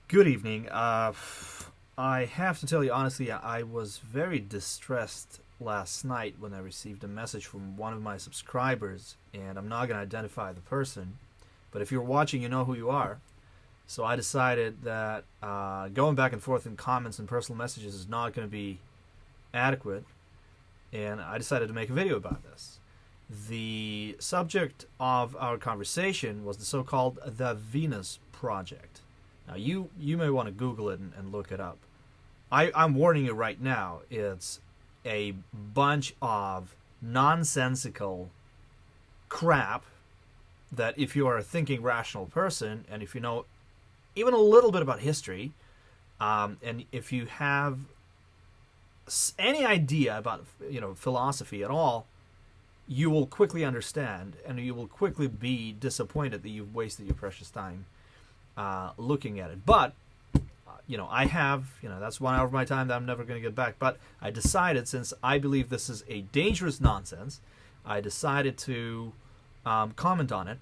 Good evening. I have to tell you honestly, I was very distressed last night when I received a message from one of my subscribers, and I'm not going to identify the person, but if you're watching, you know who you are. So I decided that going back and forth in comments and personal messages is not going to be adequate, and I decided to make a video about this. The subject of our conversation was the so-called The Venus Project. Now, you may want to Google it and look it up. I'm warning you right now, it's a bunch of nonsensical crap that if you are a thinking, rational person, and if you know even a little bit about history, and if you have any idea about philosophy at all, you will quickly understand, and you will quickly be disappointed that you've wasted your precious time looking at it. But I have, that's 1 hour of my time that I'm never going to get back. But I decided, since I believe this is a dangerous nonsense, I decided to comment on it.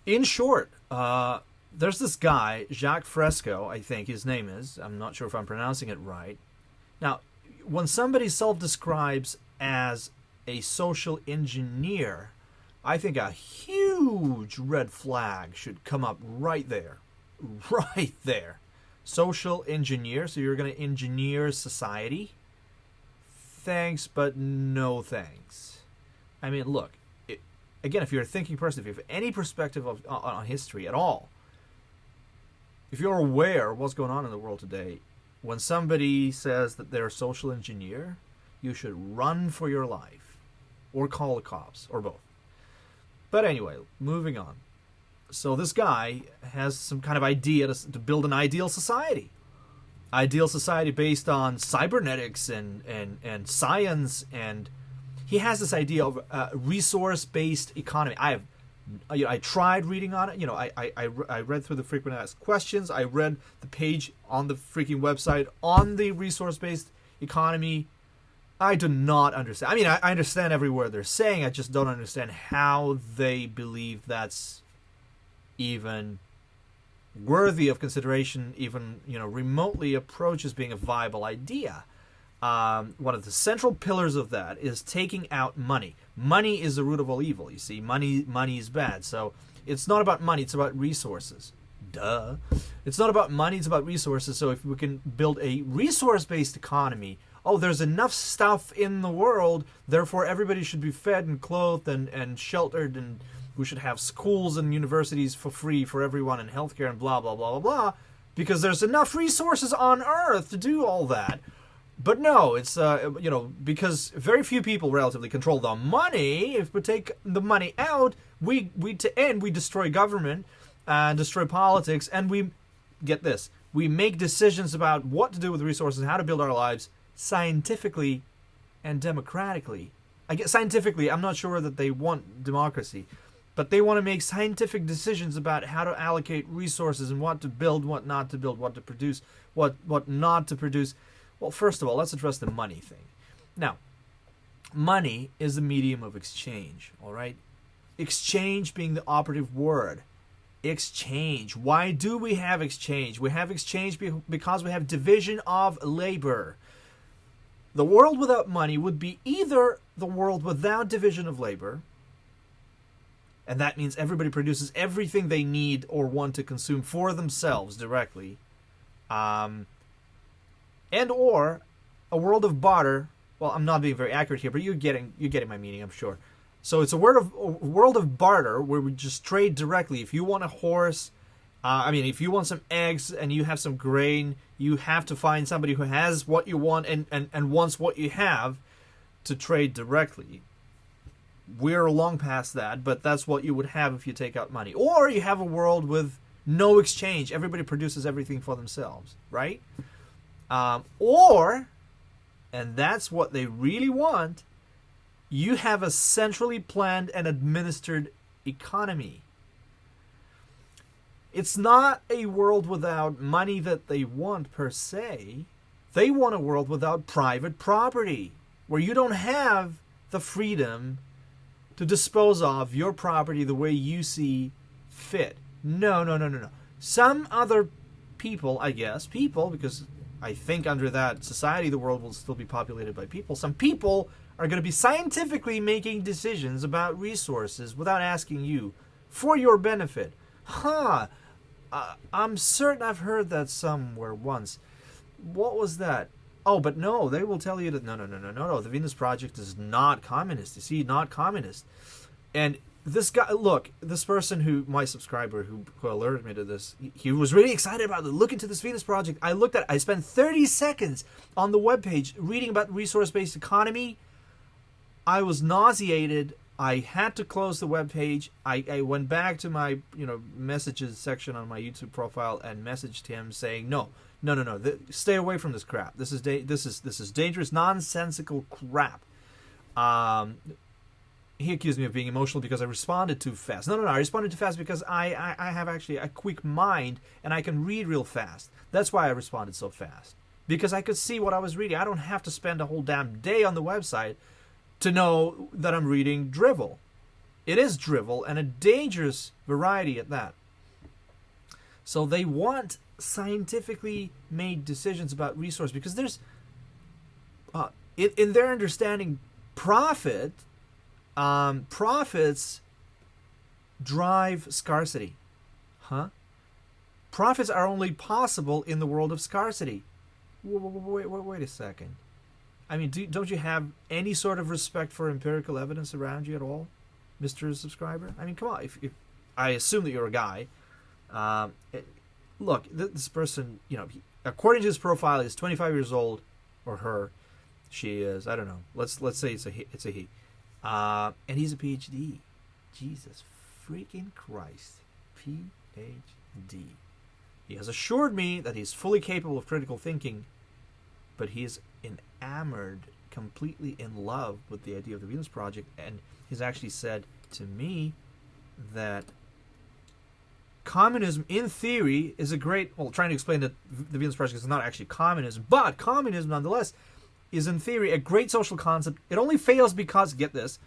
In short, there's this guy, Jacques Fresco, I think his name is. I'm not sure if I'm pronouncing it right. Now, when somebody self-describes as a social engineer, I think a huge red flag should come up right there. Right there. Social engineer, so you're going to engineer society? Thanks, but no thanks. I mean, look, again, if you're a thinking person, if you have any perspective on history at all, if you're aware of what's going on in the world today, when somebody says that they're a social engineer, you should run for your life or call the cops or both. But anyway, moving on. So this guy has some kind of idea to build an ideal society. Ideal society based on cybernetics and science, and he has this idea of a resource-based economy. I tried reading on it. I read through the frequent asked questions. I read the page on the freaking website on the resource-based economy. I do not understand. I mean, I understand every word they're saying. I just don't understand how they believe that's even worthy of consideration, even remotely approaches being a viable idea. One of the central pillars of that is taking out money. Money is the root of all evil. You see, money is bad. So it's not about money; it's about resources. Duh. It's not about money; it's about resources. So if we can build a resource-based economy. Oh, there's enough stuff in the world, therefore everybody should be fed and clothed and sheltered, and we should have schools and universities for free for everyone, and healthcare and blah, blah, blah, blah, blah, because there's enough resources on Earth to do all that. But no, it's, because very few people relatively control the money. If we take the money out, we destroy government and destroy politics, and we, get this, we make decisions about what to do with resources, how to build our lives, scientifically and democratically. I guess scientifically, I'm not sure that they want democracy, but they want to make scientific decisions about how to allocate resources and what to build, what not to build, what to produce, what not to produce. Well, first of all, let's address the money thing. Now, money is the medium of exchange, all right? Exchange being the operative word. Exchange. Why do we have exchange? We have exchange because we have division of labor. The world without money would be either the world without division of labor, and that means everybody produces everything they need or want to consume for themselves directly, and or a world of barter. Well, I'm not being very accurate here, but you're getting my meaning, I'm sure. So it's a world of barter where we just trade directly. If you want a horse, if you want some eggs and you have some grain, you have to find somebody who has what you want and wants what you have to trade directly. We're long past that, but that's what you would have if you take out money. Or you have a world with no exchange. Everybody produces everything for themselves, right? Or, and that's what they really want, you have a centrally planned and administered economy. It's not a world without money that they want per se. They want a world without private property, where you don't have the freedom to dispose of your property the way you see fit. No, no, no, no, no. Some other people, I guess, people, because I think under that society the world will still be populated by people. Some people are going to be scientifically making decisions about resources without asking you for your benefit. Huh. I'm certain I've heard that somewhere once. What was that? Oh, but no, they will tell you that no. The Venus Project is not communist. You see, not communist. And this guy, look, this person who, my subscriber who alerted me to this, he was really excited about it. Look into this Venus Project. I spent 30 seconds on the webpage reading about resource-based economy. I was nauseated. I had to close the webpage. I went back to my messages section on my YouTube profile and messaged him saying, no. Stay away from this crap. This is dangerous, nonsensical crap. He accused me of being emotional because I responded too fast. No. I responded too fast because I have actually a quick mind and I can read real fast. That's why I responded so fast. Because I could see what I was reading. I don't have to spend a whole damn day on the website to know that I'm reading Drivel. It is Drivel, and a dangerous variety at that. So they want scientifically made decisions about resource because there's, in their understanding, profits drive scarcity. Profits are only possible in the world of scarcity. Wait a second. I mean, don't you have any sort of respect for empirical evidence around you at all, Mr. Subscriber? I mean, come on. If I assume that you're a guy. Look, this person, according to his profile, is 25 years old, or her. She is, I don't know. Let's say it's a he. And he's a PhD. Jesus freaking Christ. PhD. He has assured me that he's fully capable of critical thinking, but he is enamored, completely in love with the idea of the Venus Project, and he's actually said to me that communism, in theory, is a great... Well, trying to explain that the Venus Project is not actually communism, but communism, nonetheless, is, in theory, a great social concept. It only fails because, get this,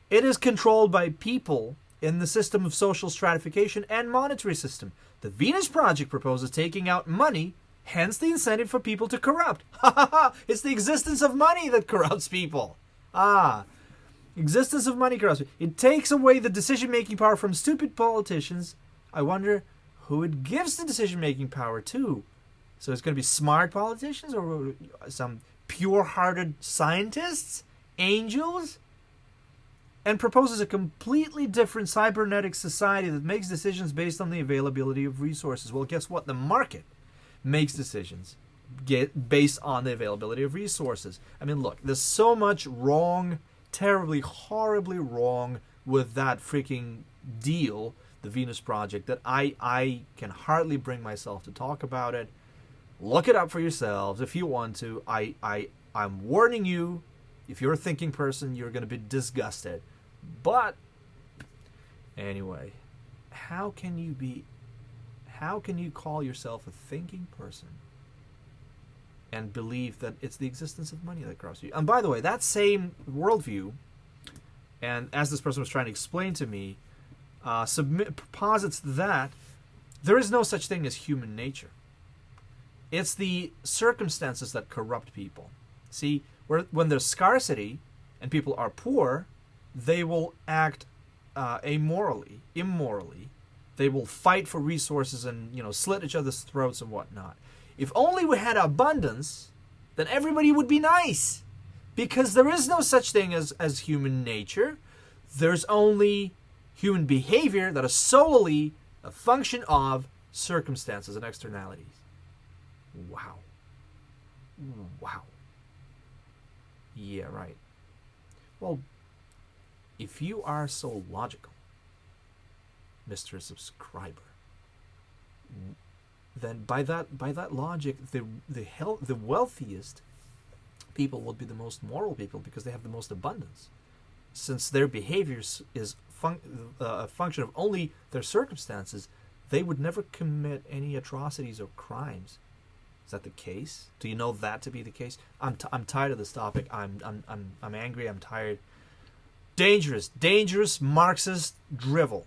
it is controlled by people in the system of social stratification and monetary system. The Venus Project proposes taking out money, hence the incentive for people to corrupt. It's the existence of money that corrupts people. Existence of money corrupts people. It takes away the decision-making power from stupid politicians. I wonder who it gives the decision-making power to. So it's going to be smart politicians or some pure-hearted scientists? Angels? And proposes a completely different cybernetic society that makes decisions based on the availability of resources. Well, guess what? The market makes decisions based on the availability of resources. I mean, look, there's so much wrong, terribly, horribly wrong with that freaking deal, the Venus Project, that I can hardly bring myself to talk about it. Look it up for yourselves if you want to. I'm warning you, if you're a thinking person, you're going to be disgusted. But anyway, how can you call yourself a thinking person and believe that it's the existence of money that corrupts you? And by the way, that same worldview, and as this person was trying to explain to me, posits that there is no such thing as human nature. It's the circumstances that corrupt people. See, when there's scarcity and people are poor, they will act immorally. They will fight for resources and slit each other's throats and whatnot. If only we had abundance, then everybody would be nice, because there is no such thing as human nature. There's only human behavior that is solely a function of circumstances and externalities. Wow. Yeah, right. Well, if you are so logical, Mr. Subscriber, then by that logic, the wealthiest people would be the most moral people because they have the most abundance, since their behavior is a function of only their circumstances. They would never commit any atrocities or crimes. Is that the case? Do you know that to be the case? I'm tired of this topic. I'm angry. I'm tired. Dangerous Marxist drivel.